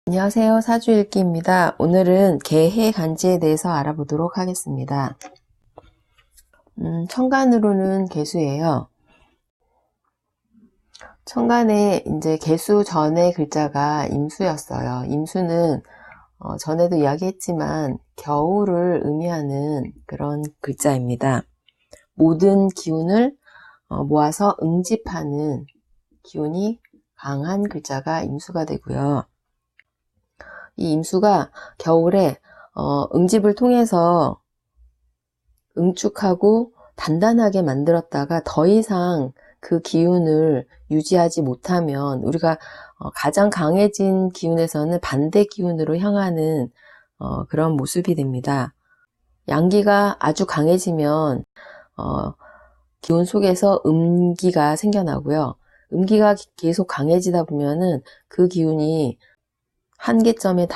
안녕하세요. 사주일기입니다. 오늘은 개해 간지에 대해서 알아보도록 하겠습니다. 천간으로는 개수예요. 천간에 이제 개수 전에 글자가 임수였어요. 임수는 전에도 이야기했지만 겨울을 의미하는 그런 글자입니다. 모든 기운을 모아서 응집하는 기운이 강한 글자가 임수가 되고요. 이 임수가 겨울에 응집을 통해서 응축하고 단단하게 만들었다가 더 이상 그 기운을 유지하지 못하면 우리가 가장 강해진 기운에서는 반대 기운으로 향하는 그런 모습이 됩니다. 양기가 아주 강해지면 기운 속에서 음기가 생겨나고요. 음기가 계속 강해지다 보면은 그 기운이 한계점에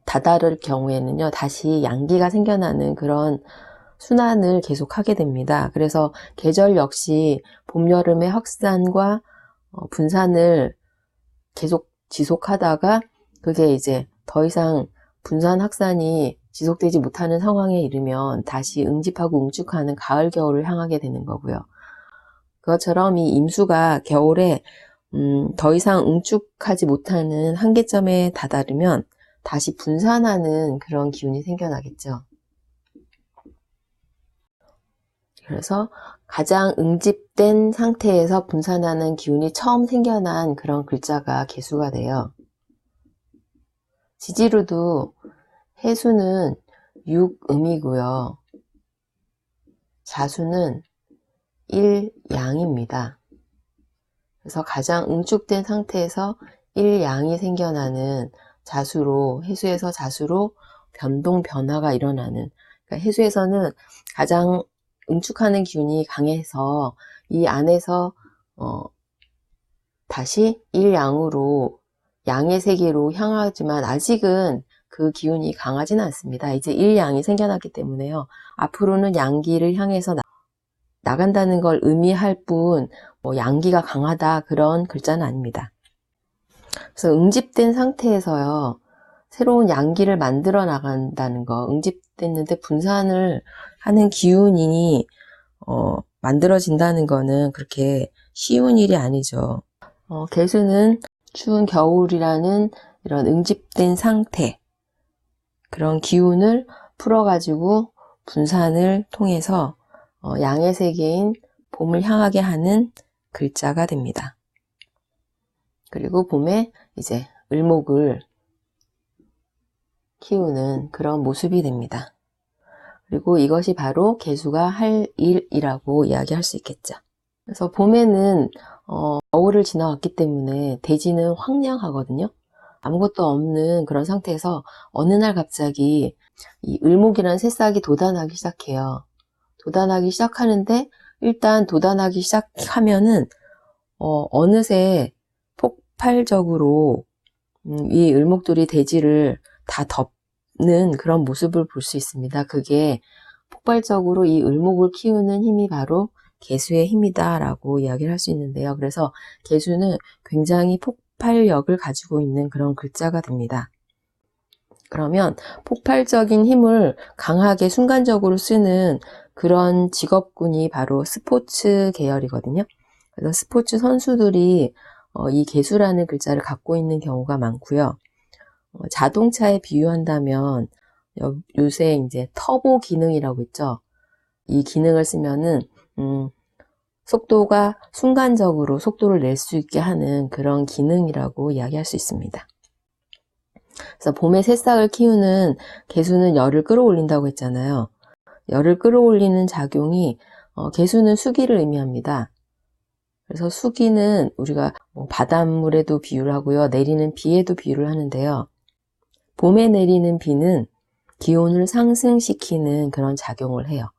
다다를 경우에는요, 다시 양기가 생겨나는 그런 순환을 계속 하게 됩니다. 그래서 계절 역시 봄, 여름의 확산과 분산을 계속 지속하다가 그게 이제 더 이상 분산 확산이 지속되지 못하는 상황에 이르면 다시 응집하고 응축하는 가을, 겨울을 향하게 되는 거고요. 그것처럼 이 임수가 겨울에 더 이상 응축하지 못하는 한계점에 다다르면 다시 분산하는 그런 기운이 생겨나겠죠. 그래서 가장 응집된 상태에서 분산하는 기운이 처음 생겨난 그런 글자가 개수가 돼요. 지지로도 해수는 육음이고요. 자수는 일양입니다. 그래서 가장 응축된 상태에서 일양이 생겨나는 자수로, 해수에서 자수로 변동, 변화가 일어나는, 그러니까 해수에서는 가장 응축하는 기운이 강해서 이 안에서 다시 일양으로, 양의 세계로 향하지만 아직은 그 기운이 강하지는 않습니다. 이제 일양이 생겨났기 때문에요. 앞으로는 양기를 향해서 나간다는 걸 의미할 뿐 양기가 강하다 그런 글자는 아닙니다. 그래서 응집된 상태에서요, 새로운 양기를 만들어 나간다는 거, 응집됐는데 분산을 하는 기운이 만들어진다는 거는 그렇게 쉬운 일이 아니죠. 개수는 추운 겨울이라는 이런 응집된 상태, 그런 기운을 풀어가지고 분산을 통해서 양의 세계인 봄을 향하게 하는 글자가 됩니다. 그리고 봄에 이제 을목을 키우는 그런 모습이 됩니다. 그리고 이것이 바로 개수가 할 일이라고 이야기할 수 있겠죠. 그래서 봄에는 겨울을 지나왔기 때문에 대지는 황량하거든요. 아무것도 없는 그런 상태에서 어느 날 갑자기 이 을목이라는 새싹이 돋아나기 시작해요. 돋아나기 시작하는데 일단 돋아나기 시작하면은 어느새 폭발적으로 이 을목들이 대지를 다 덮는 그런 모습을 볼 수 있습니다. 그게 폭발적으로 이 을목을 키우는 힘이 바로 개수의 힘이다 라고 이야기를 할 수 있는데요. 그래서 개수는 굉장히 폭발력을 가지고 있는 그런 글자가 됩니다. 그러면 폭발적인 힘을 강하게 순간적으로 쓰는 그런 직업군이 바로 스포츠 계열이거든요. 그래서 스포츠 선수들이 이 개수라는 글자를 갖고 있는 경우가 많고요. 자동차에 비유한다면 요새 이제 터보 기능이라고 있죠. 이 기능을 쓰면은 속도가 순간적으로 속도를 낼 수 있게 하는 그런 기능이라고 이야기할 수 있습니다. 그래서 봄에 새싹을 키우는 개수는 열을 끌어올린다고 했잖아요. 열을 끌어올리는 작용이 개수는 수기를 의미합니다. 그래서 수기는 우리가 바닷물에도 비유를 하고요. 내리는 비에도 비유를 하는데요. 봄에 내리는 비는 기온을 상승시키는 그런 작용을 해요.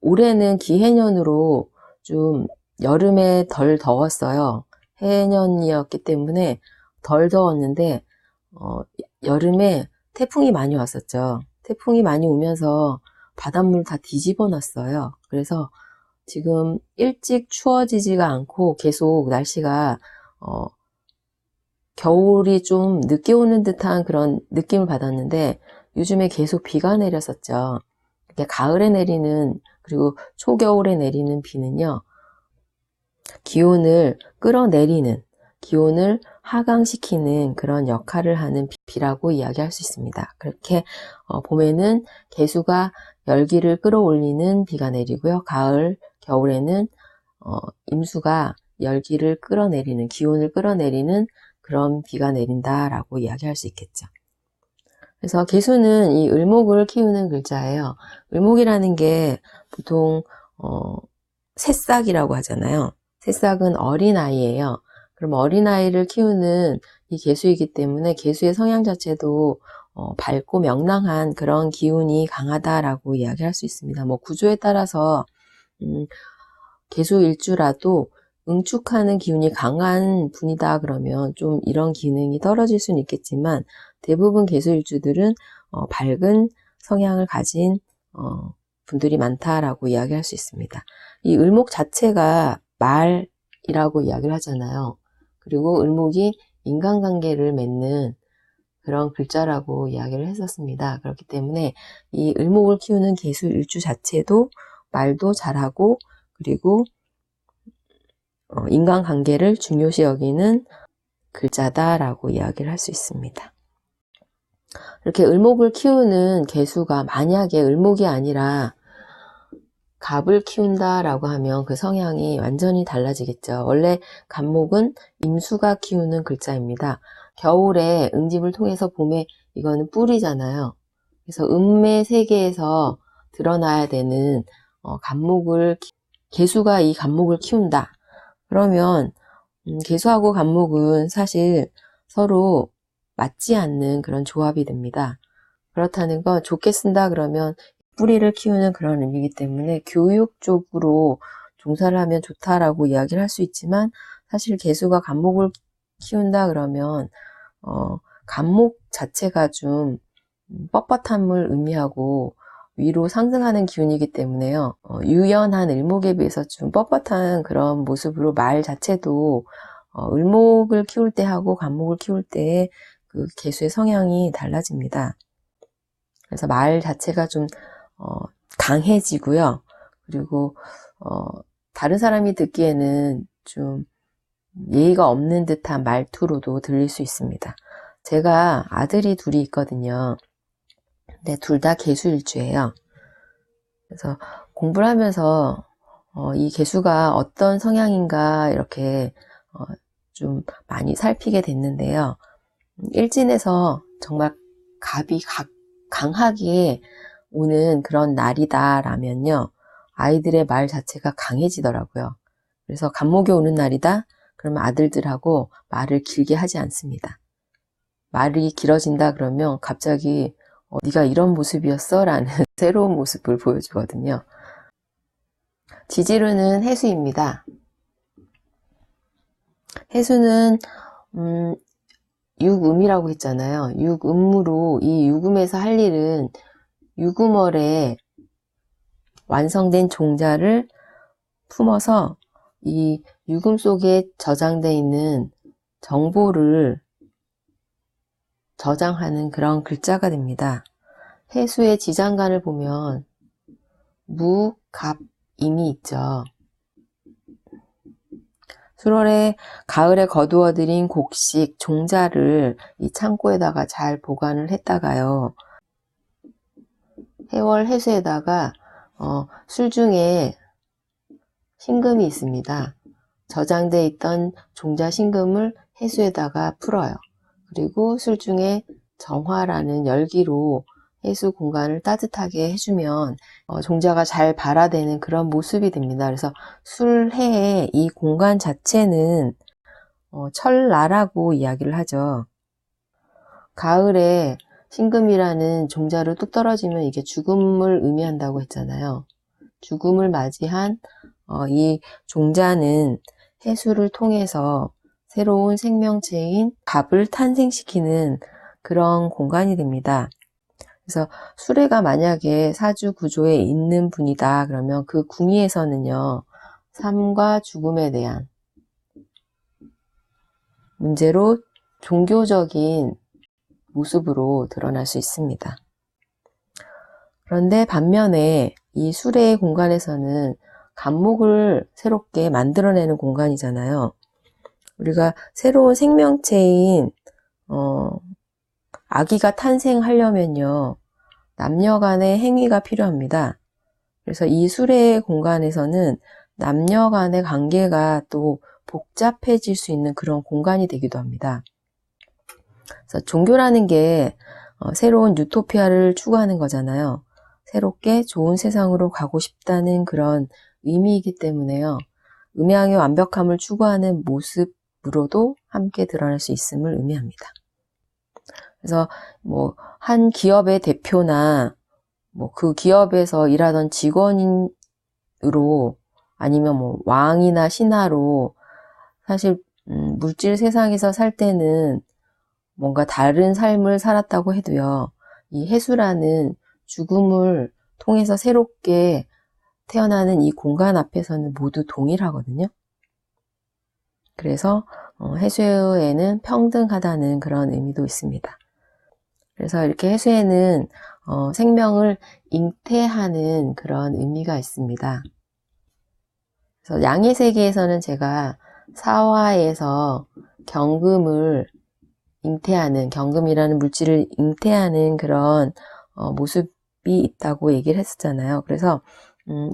올해는 기해년으로 좀 여름에 덜 더웠어요. 해년이었기 때문에 덜 더웠는데 여름에 태풍이 많이 왔었죠. 태풍이 많이 오면서 바닷물 다 뒤집어 놨어요. 그래서 지금 일찍 추워지지가 않고 계속 날씨가 겨울이 좀 늦게 오는 듯한 그런 느낌을 받았는데 요즘에 계속 비가 내렸었죠. 가을에 내리는 그리고 초겨울에 내리는 비는요. 기온을 끌어내리는, 기온을 하강시키는 그런 역할을 하는 비라고 이야기할 수 있습니다. 그렇게 봄에는 개수가 열기를 끌어올리는 비가 내리고요. 가을, 겨울에는 임수가 열기를 끌어내리는, 기온을 끌어내리는 그런 비가 내린다라고 이야기할 수 있겠죠. 그래서 개수는 이 을목을 키우는 글자예요. 을목이라는 게 보통 새싹이라고 하잖아요. 새싹은 어린아이예요. 그럼 어린아이를 키우는 이 개수이기 때문에 개수의 성향 자체도 밝고 명랑한 그런 기운이 강하다라고 이야기할 수 있습니다. 뭐 구조에 따라서 개수 일주라도 응축하는 기운이 강한 분이다 그러면 좀 이런 기능이 떨어질 수는 있겠지만 대부분 개수 일주들은 밝은 성향을 가진 분들이 많다라고 이야기할 수 있습니다. 이 을목 자체가 말이라고 이야기를 하잖아요. 그리고 을목이 인간관계를 맺는 그런 글자라고 이야기를 했었습니다. 그렇기 때문에 이 을목을 키우는 개수 일주 자체도 말도 잘하고 그리고 인간관계를 중요시 여기는 글자다라고 이야기를 할 수 있습니다. 이렇게 을목을 키우는 개수가 만약에 을목이 아니라 갑을 키운다라고 하면 그 성향이 완전히 달라지겠죠. 원래 갑목은 임수가 키우는 글자입니다. 겨울에 응집을 통해서 봄에 이거는 뿔이잖아요. 그래서 음의 세계에서 드러나야 되는 갑목을 개수가 이 갑목을 키운다. 그러면 개수하고 갑목은 사실 서로 맞지 않는 그런 조합이 됩니다. 그렇다는 건 좋게 쓴다 그러면 뿌리를 키우는 그런 의미이기 때문에 교육 쪽으로 종사를 하면 좋다라고 이야기를 할 수 있지만 사실 개수가 갑목을 키운다 그러면 갑목 자체가 좀 뻣뻣함을 의미하고 위로 상승하는 기운이기 때문에요. 유연한 을목에 비해서 좀 뻣뻣한 그런 모습으로 말 자체도 을목을 키울 때 하고 갑목을 키울 때의 그 개수의 성향이 달라집니다. 그래서 말 자체가 좀 강해지고요. 그리고 다른 사람이 듣기에는 좀 예의가 없는 듯한 말투로도 들릴 수 있습니다. 제가 아들이 둘이 있거든요. 근데 둘 다 개수일주예요. 그래서 공부를 하면서 이 개수가 어떤 성향인가 이렇게 좀 많이 살피게 됐는데요. 일진에서 정말 갑이 강하게 오는 그런 날이다라면요. 아이들의 말 자체가 강해지더라고요. 그래서 갑목이 오는 날이다? 그러면 아들들하고 말을 길게 하지 않습니다. 말이 길어진다 그러면 갑자기 네가 이런 모습이었어? 라는 새로운 모습을 보여주거든요. 지지루는 해수입니다. 해수는 육음이라고 했잖아요. 육음으로 이 육음에서 할 일은 유구멀에 완성된 종자를 품어서 이 유금 속에 저장되어 있는 정보를 저장하는 그런 글자가 됩니다. 해수의 지장간을 보면 무, 갑, 임이 있죠. 수월에 가을에 거두어들인 곡식, 종자를 이 창고에다가 잘 보관을 했다가요. 해월 해수에다가 술중에 신금이 있습니다. 저장되어 있던 종자 신금을 해수에다가 풀어요. 그리고 술중에 정화라는 열기로 해수 공간을 따뜻하게 해주면 종자가 잘 발화되는 그런 모습이 됩니다. 그래서 술해의 이 공간 자체는 철나라고 이야기를 하죠. 가을에 신금이라는 종자로 뚝 떨어지면 이게 죽음을 의미한다고 했잖아요. 죽음을 맞이한 이 종자는 해수를 통해서 새로운 생명체인 갑을 탄생시키는 그런 공간이 됩니다. 그래서 수레가 만약에 사주 구조에 있는 분이다 그러면 그 궁위에서는요, 삶과 죽음에 대한 문제로 종교적인 모습으로 드러날 수 있습니다. 그런데 반면에 이 수레의 공간에서는 간목을 새롭게 만들어내는 공간이잖아요. 우리가 새로운 생명체인 아기가 탄생하려면요, 남녀 간의 행위가 필요합니다. 그래서 이 수레의 공간에서는 남녀 간의 관계가 또 복잡해질 수 있는 그런 공간이 되기도 합니다. 그래서 종교라는 게 새로운 유토피아를 추구하는 거잖아요. 새롭게 좋은 세상으로 가고 싶다는 그런 의미이기 때문에요. 음양의 완벽함을 추구하는 모습으로도 함께 드러날 수 있음을 의미합니다. 그래서 한 기업의 대표나 그 기업에서 일하던 직원으로 아니면 왕이나 신하로 사실 물질 세상에서 살 때는 뭔가 다른 삶을 살았다고 해도요, 이 해수라는 죽음을 통해서 새롭게 태어나는 이 공간 앞에서는 모두 동일하거든요. 그래서 해수에는 평등하다는 그런 의미도 있습니다. 그래서 이렇게 해수에는 생명을 잉태하는 그런 의미가 있습니다. 그래서 양의 세계에서는 제가 사화에서 경금을 잉태하는, 경금이라는 물질을 잉태하는 그런 모습이 있다고 얘기를 했었잖아요. 그래서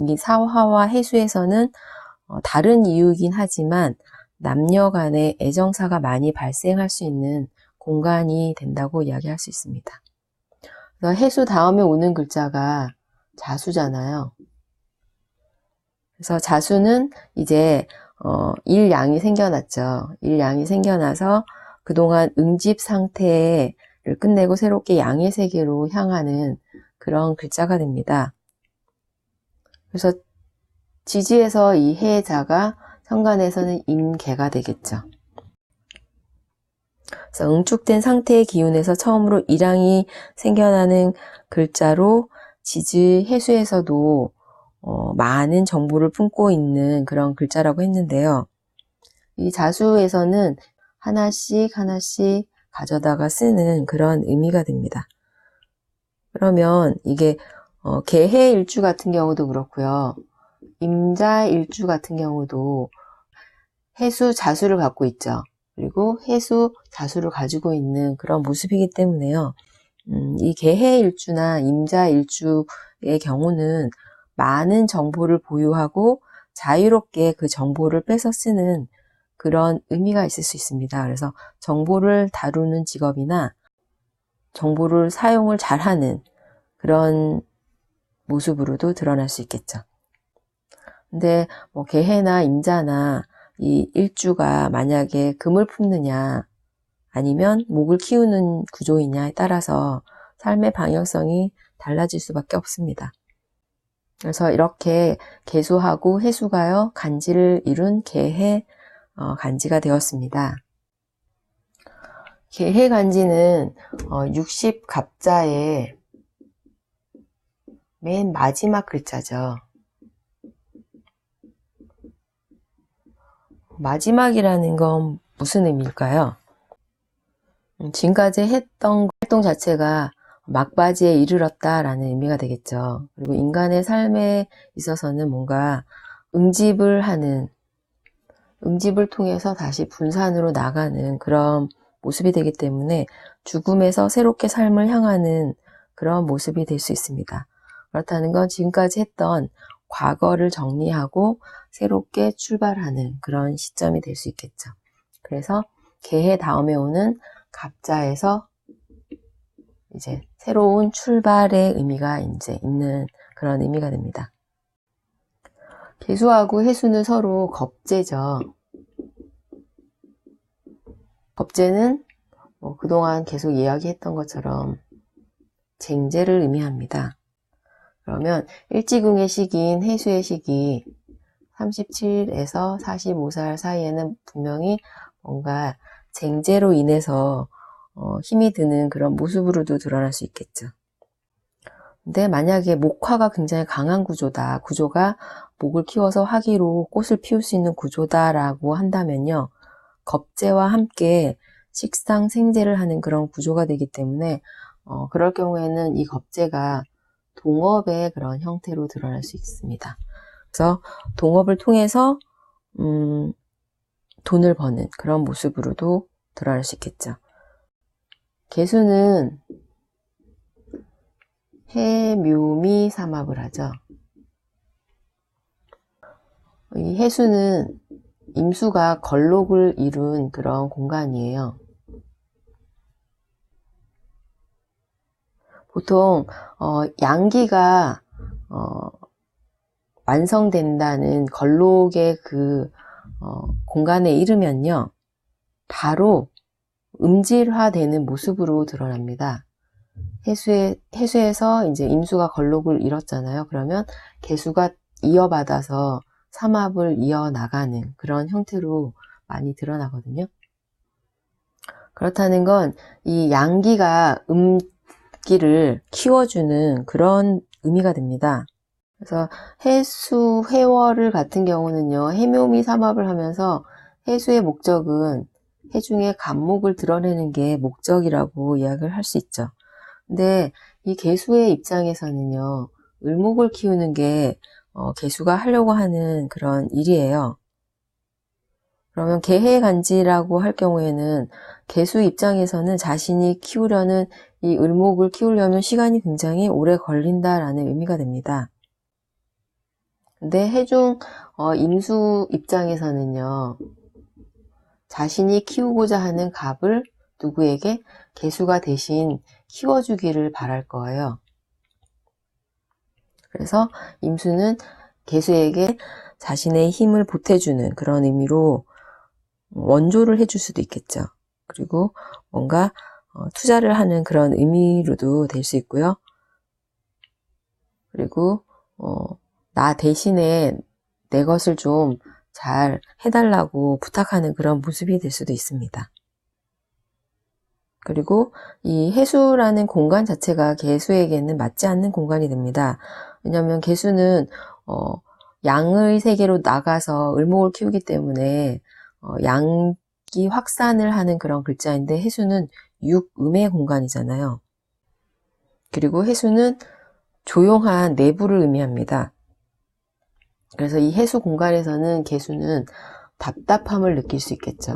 이 사화와 해수에서는 다른 이유이긴 하지만 남녀 간의 애정사가 많이 발생할 수 있는 공간이 된다고 이야기할 수 있습니다. 그래서 해수 다음에 오는 글자가 자수잖아요. 그래서 자수는 이제 일양이 생겨났죠. 일양이 생겨나서 그동안 응집 상태를 끝내고 새롭게 양의 세계로 향하는 그런 글자가 됩니다. 그래서 지지에서 이 해자가 현관에서는 임계가 되겠죠. 그래서 응축된 상태의 기운에서 처음으로 일양이 생겨나는 글자로 지지 해수에서도 많은 정보를 품고 있는 그런 글자라고 했는데요. 이 자수에서는 하나씩 하나씩 가져다가 쓰는 그런 의미가 됩니다. 그러면 이게 계해일주 같은 경우도 그렇고요. 임자일주 같은 경우도 해수 자수를 갖고 있죠. 그리고 해수 자수를 가지고 있는 그런 모습이기 때문에요. 이 계해일주나 임자일주의 경우는 많은 정보를 보유하고 자유롭게 그 정보를 뺏어 쓰는 그런 의미가 있을 수 있습니다. 그래서 정보를 다루는 직업이나 정보를 사용을 잘하는 그런 모습으로도 드러날 수 있겠죠. 근데 계해나 임자나 이 일주가 만약에 금을 품느냐 아니면 목을 키우는 구조이냐에 따라서 삶의 방향성이 달라질 수밖에 없습니다. 그래서 이렇게 계수하고 해수가요 간지를 이룬 계해 간지가 되었습니다. 계해 간지는 60갑자의 맨 마지막 글자죠. 마지막이라는 건 무슨 의미일까요? 지금까지 했던 활동 자체가 막바지에 이르렀다라는 의미가 되겠죠. 그리고 인간의 삶에 있어서는 뭔가 응집을 통해서 다시 분산으로 나가는 그런 모습이 되기 때문에 죽음에서 새롭게 삶을 향하는 그런 모습이 될 수 있습니다. 그렇다는 건 지금까지 했던 과거를 정리하고 새롭게 출발하는 그런 시점이 될 수 있겠죠. 그래서 계해 다음에 오는 갑자에서 이제 새로운 출발의 의미가 이제 있는 그런 의미가 됩니다. 계수하고 해수는 서로 겁재죠. 겁재는 그동안 계속 이야기했던 것처럼 쟁제를 의미합니다. 그러면 일지궁의 시기인 해수의 시기 37에서 45살 사이에는 분명히 뭔가 쟁제로 인해서 힘이 드는 그런 모습으로도 드러날 수 있겠죠. 근데 만약에 목화가 굉장히 강한 구조가 목을 키워서 화기로 꽃을 피울 수 있는 구조다라고 한다면요. 겁재와 함께 식상생재를 하는 그런 구조가 되기 때문에 그럴 경우에는 이 겁재가 동업의 그런 형태로 드러날 수 있습니다. 그래서 동업을 통해서 돈을 버는 그런 모습으로도 드러날 수 있겠죠. 개수는 해묘미 삼합을 하죠. 이 해수는 임수가 걸록을 이룬 그런 공간이에요. 보통 양기가 완성된다는 걸록의 그 공간에 이르면요, 바로 음질화되는 모습으로 드러납니다. 해수에서 이제 임수가 걸록을 이뤘잖아요. 그러면 개수가 이어받아서 삼합을 이어나가는 그런 형태로 많이 드러나거든요. 그렇다는 건 이 양기가 음기를 키워주는 그런 의미가 됩니다. 그래서 해수, 해월을 같은 경우는요, 해묘미 삼합을 하면서 해수의 목적은 해중의 간목을 드러내는 게 목적이라고 이야기를 할 수 있죠. 근데 이 개수의 입장에서는요, 을목을 키우는 게 개수가 하려고 하는 그런 일이에요. 그러면 개해간지라고 할 경우에는 개수 입장에서는 자신이 키우려는 이 을목을 키우려면 시간이 굉장히 오래 걸린다라는 의미가 됩니다. 근데 해중 임수 입장에서는요, 자신이 키우고자 하는 갑을 누구에게 개수가 대신 키워주기를 바랄 거예요. 그래서 임수는 개수에게 자신의 힘을 보태주는 그런 의미로 원조를 해줄 수도 있겠죠. 그리고 뭔가 투자를 하는 그런 의미로도 될 수 있고요. 그리고 나 대신에 내 것을 좀 잘 해달라고 부탁하는 그런 모습이 될 수도 있습니다. 그리고 이 해수라는 공간 자체가 개수에게는 맞지 않는 공간이 됩니다. 왜냐하면 개수는 양의 세계로 나가서 을목을 키우기 때문에 양기 확산을 하는 그런 글자인데, 해수는 육음의 공간이잖아요. 그리고 해수는 조용한 내부를 의미합니다. 그래서 이 해수 공간에서는 개수는 답답함을 느낄 수 있겠죠.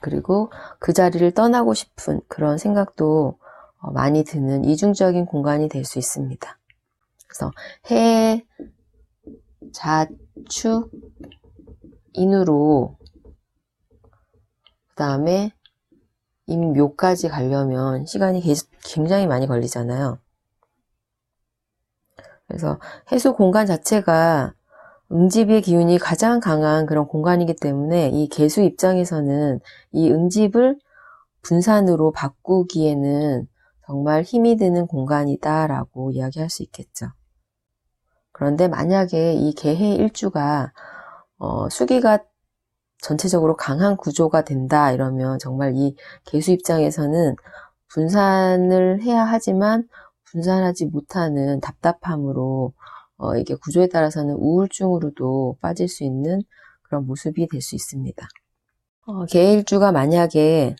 그리고 그 자리를 떠나고 싶은 그런 생각도 많이 드는 이중적인 공간이 될 수 있습니다. 그래서 해, 자, 축, 인으로 그 다음에 임묘까지 가려면 시간이 굉장히 많이 걸리잖아요. 그래서 해수 공간 자체가 응집의 기운이 가장 강한 그런 공간이기 때문에 이 개수 입장에서는 이 응집을 분산으로 바꾸기에는 정말 힘이 드는 공간이다라고 이야기할 수 있겠죠. 그런데 만약에 이 개해 일주가 수기가 전체적으로 강한 구조가 된다 이러면 정말 이 개수 입장에서는 분산을 해야 하지만 분산하지 못하는 답답함으로 이게 구조에 따라서는 우울증으로도 빠질 수 있는 그런 모습이 될 수 있습니다. 개일주가 만약에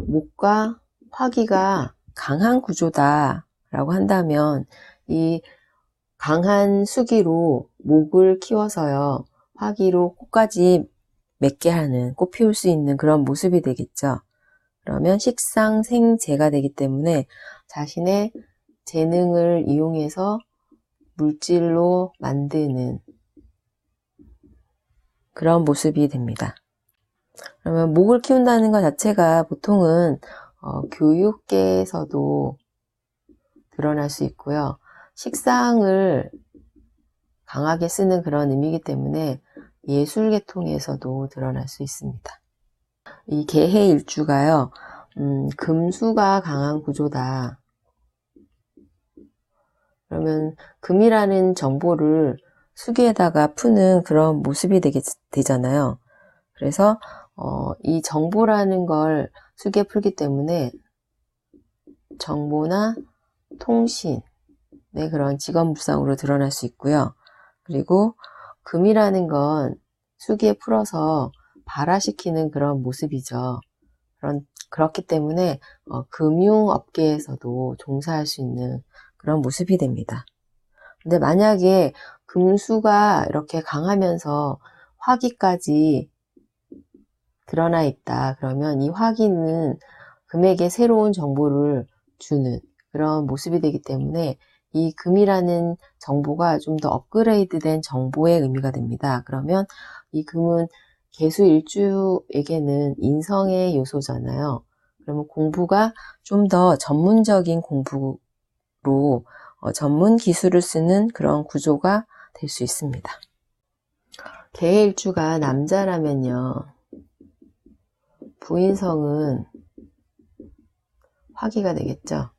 목과 화기가 강한 구조다 라고 한다면 이 강한 수기로 목을 키워서요, 화기로 꽃까지 맺게 하는, 꽃 피울 수 있는 그런 모습이 되겠죠. 그러면 식상생재가 되기 때문에 자신의 재능을 이용해서 물질로 만드는 그런 모습이 됩니다. 그러면 목을 키운다는 것 자체가 보통은 교육계에서도 드러날 수 있고요. 식상을 강하게 쓰는 그런 의미이기 때문에 예술계통에서도 드러날 수 있습니다. 이 개해일주가요, 금수가 강한 구조다. 그러면 금이라는 정보를 수기에다가 푸는 그런 모습이 되잖아요. 그래서 이 정보라는 걸 수기에 풀기 때문에 정보나 통신의 그런 직업무상으로 드러날 수 있고요. 그리고 금이라는 건 수기에 풀어서 발화시키는 그런 모습이죠. 그렇기 때문에 금융업계에서도 종사할 수 있는 그런 모습이 됩니다. 근데 만약에 금수가 이렇게 강하면서 화기까지 드러나 있다. 그러면 이 화기는 금에게 새로운 정보를 주는 그런 모습이 되기 때문에 이 금이라는 정보가 좀 더 업그레이드된 정보의 의미가 됩니다. 그러면 이 금은 개수일주에게는 인성의 요소잖아요. 그러면 공부가 좀 더 전문적인 공부로 전문 기술을 쓰는 그런 구조가 될 수 있습니다. 개일주가 남자라면요. 부인성은 화기가 되겠죠.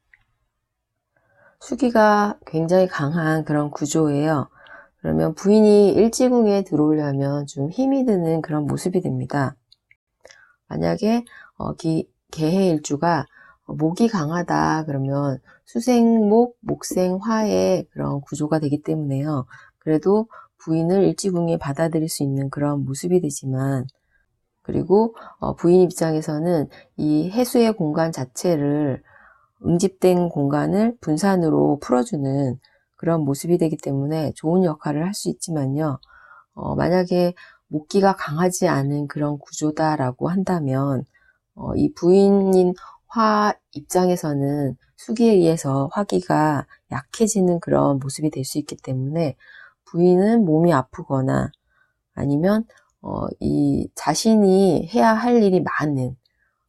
수기가 굉장히 강한 그런 구조예요. 그러면 부인이 일지궁에 들어오려면 좀 힘이 드는 그런 모습이 됩니다. 만약에 개해일주가 목이 강하다 그러면 수생목, 목생화의 그런 구조가 되기 때문에요. 그래도 부인을 일지궁에 받아들일 수 있는 그런 모습이 되지만, 그리고 부인 입장에서는 이 해수의 공간 자체를 응집된 공간을 분산으로 풀어주는 그런 모습이 되기 때문에 좋은 역할을 할 수 있지만요. 만약에 목기가 강하지 않은 그런 구조다라고 한다면 이 부인인 화 입장에서는 수기에 의해서 화기가 약해지는 그런 모습이 될 수 있기 때문에 부인은 몸이 아프거나 아니면 이 자신이 해야 할 일이 많은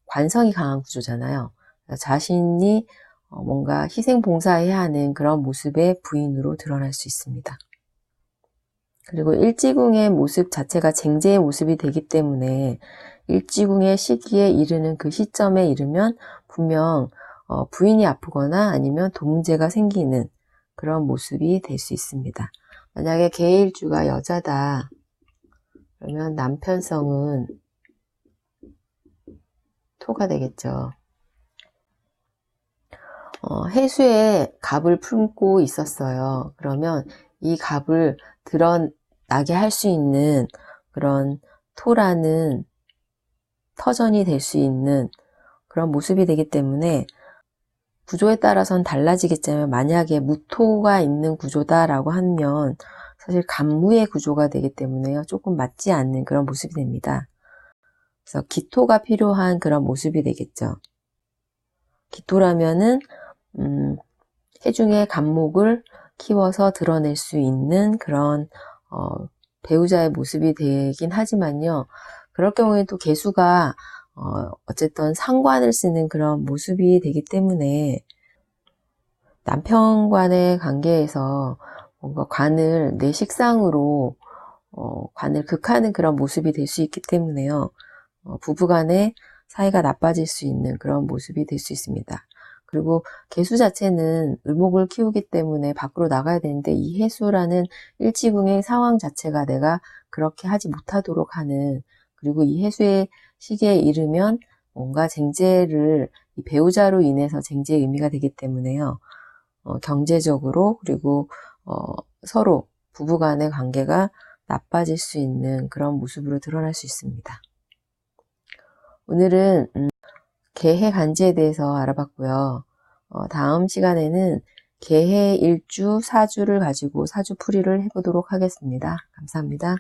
관성이 강한 구조잖아요. 자신이 뭔가 희생봉사해야 하는 그런 모습의 부인으로 드러날 수 있습니다. 그리고 일지궁의 모습 자체가 쟁제의 모습이 되기 때문에 일지궁의 시기에 이르는 그 시점에 이르면 분명 부인이 아프거나 아니면 돈 문제가 생기는 그런 모습이 될 수 있습니다. 만약에 개일주가 여자다 그러면 남편성은 토가 되겠죠. 해수에 갑을 품고 있었어요. 그러면 이 갑을 드러나게 할 수 있는 그런 토라는 터전이 될 수 있는 그런 모습이 되기 때문에 구조에 따라서는 달라지겠지만 만약에 무토가 있는 구조다라고 하면 사실 간무의 구조가 되기 때문에요. 조금 맞지 않는 그런 모습이 됩니다. 그래서 기토가 필요한 그런 모습이 되겠죠. 기토라면은 해중의 간목을 키워서 드러낼 수 있는 그런 배우자의 모습이 되긴 하지만요. 그럴 경우에 또 개수가 어쨌든 상관을 쓰는 그런 모습이 되기 때문에 남편과의 관계에서 뭔가 관을 내 식상으로 관을 극하는 그런 모습이 될 수 있기 때문에요. 부부간의 사이가 나빠질 수 있는 그런 모습이 될 수 있습니다. 그리고 개수 자체는 을목을 키우기 때문에 밖으로 나가야 되는데 이 해수라는 일지궁의 상황 자체가 내가 그렇게 하지 못하도록 하는, 그리고 이 해수의 시기에 이르면 뭔가 쟁제를 이 배우자로 인해서 쟁제의 의미가 되기 때문에요. 경제적으로 그리고 서로 부부간의 관계가 나빠질 수 있는 그런 모습으로 드러날 수 있습니다. 오늘은 개해 간지에 대해서 알아봤고요. 다음 시간에는 개해 일주, 사주를 가지고 사주풀이를 해보도록 하겠습니다. 감사합니다.